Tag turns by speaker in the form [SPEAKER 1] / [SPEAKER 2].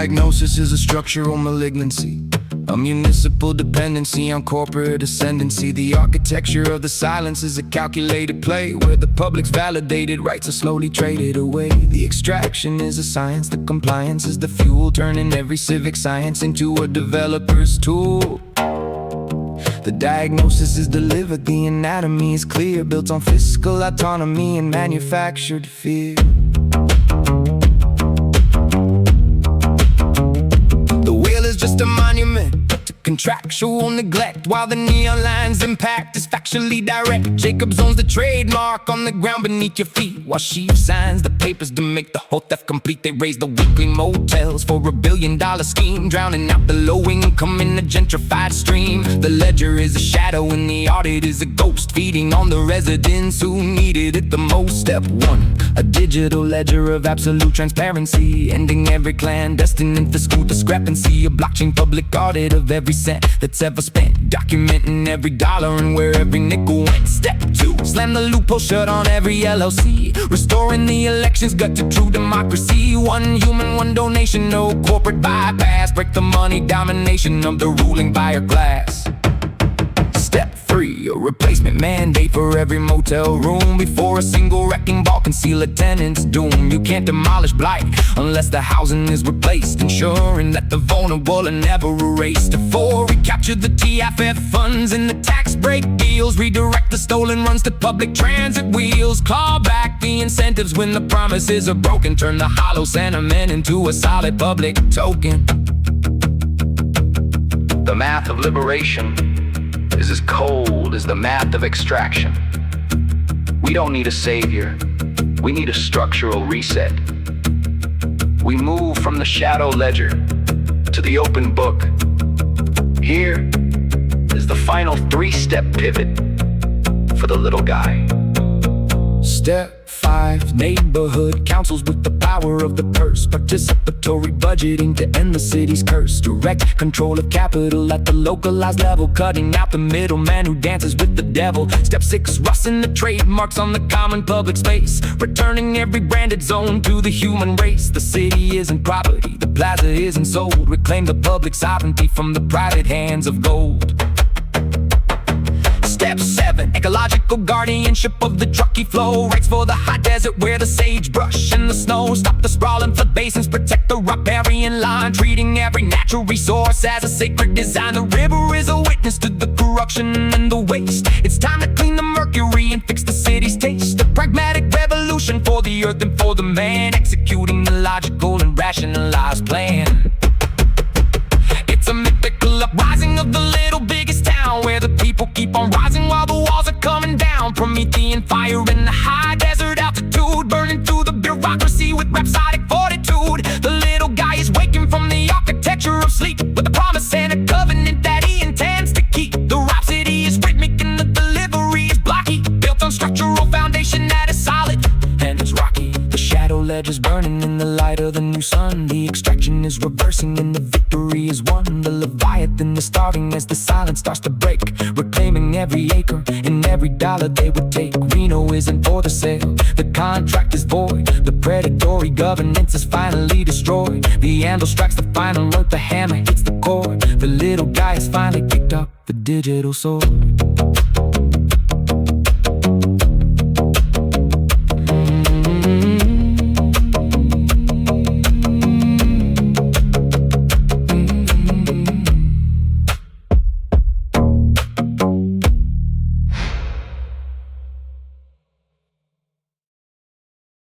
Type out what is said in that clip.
[SPEAKER 1] diagnosis is a structural malignancy, a municipal dependency on corporate ascendency. The architecture of the silence is a calculated play where the public's validated rights are slowly traded away. The extraction is a science, the compliance is the fuel, turning every civic science into a developer's tool. The diagnosis is delivered, the anatomy is clear, built on fiscal autonomy and manufactured fear. The wheel is just a monument to contractual neglect, while the neon line's impact is factually direct. Jacobs owns the trademark on the ground beneath your feet, while Schieve signs the papers to make the whole theft complete. They raise the weekly motels for $1 billion scheme, drowning out the low income in the gentrified stream. The ledger is a shadow and the audit is a ghost, feeding on the residents who needed it the most. Step 1, a digital ledger of absolute transparency, ending every clandestine and fiscal discrepancy. A blockchain public audit of every cent that's ever spent, documenting every dollar and where every nickel went. Step 2, slam the loophole shut on every LLC, restoring the election's gut to true democracy. One human, one donation, no corporate bypass, break the money domination of the ruling buyer class. Step 3, a replacement mandate for every motel room, before a single wrecking ball can seal a tenant's doom. You can't demolish blight unless the housing is replaced, ensuring that the vulnerable are never erased. Step 4, recapture the TFF funds and the tax break deals, redirect the stolen runs to public transit wheels, claw back the incentives when the promises are broken, turn the hollow sentiment into a solid public token. The math of liberation is as cold as the math of extraction. We don't need a savior, we need a structural reset. We move from the shadow ledger to the open book. Here is the final 3-step pivot for the little guy. Step 5, neighborhood councils with the power of the purse, participatory budgeting to end the city's curse, direct control of capital at the localized level, cutting out the middleman who dances with the devil. Step 6, rusting the trademarks on the common public space, returning every branded zone to the human race. The city isn't property, the plaza isn't sold, reclaim the public sovereignty from the private hands of gold. Step 7, ecological guardianship of the trucky flow, rights for the hot desert where the sagebrush and the snow, stop the sprawling flood basins, protect the riparian line, treating every natural resource as a sacred design. The river is a witness to the corruption and the waste. It's time to clean the mercury and fix the city's taste. A pragmatic revolution for the earth and for the man, executing the logical and rationalized plan. It's a mythical uprising of the little biggest town, where the people keep on rising while the walls are coming down. Promethean fire in the high desert altitude, burning through the bureaucracy with rhapsodic fortitude. The little guy is waking from the architecture of sleep, with a promise and a covenant that he intends to keep. The rhapsody is rhythmic and the delivery is blocky, built on structural foundation that is solid and it's rocky. The shadow ledger's burning in the light of the new sun, the extraction is reversing and the victory is won. The Leviathan is starving as the silence starts to break, reclaiming every acre and every dollar they would take. Reno isn't for the sale, the contract is void, the predatory governance is finally destroyed. The anvil strikes the final note, the hammer hits the chord. The little guy has finally picked up the digital sword.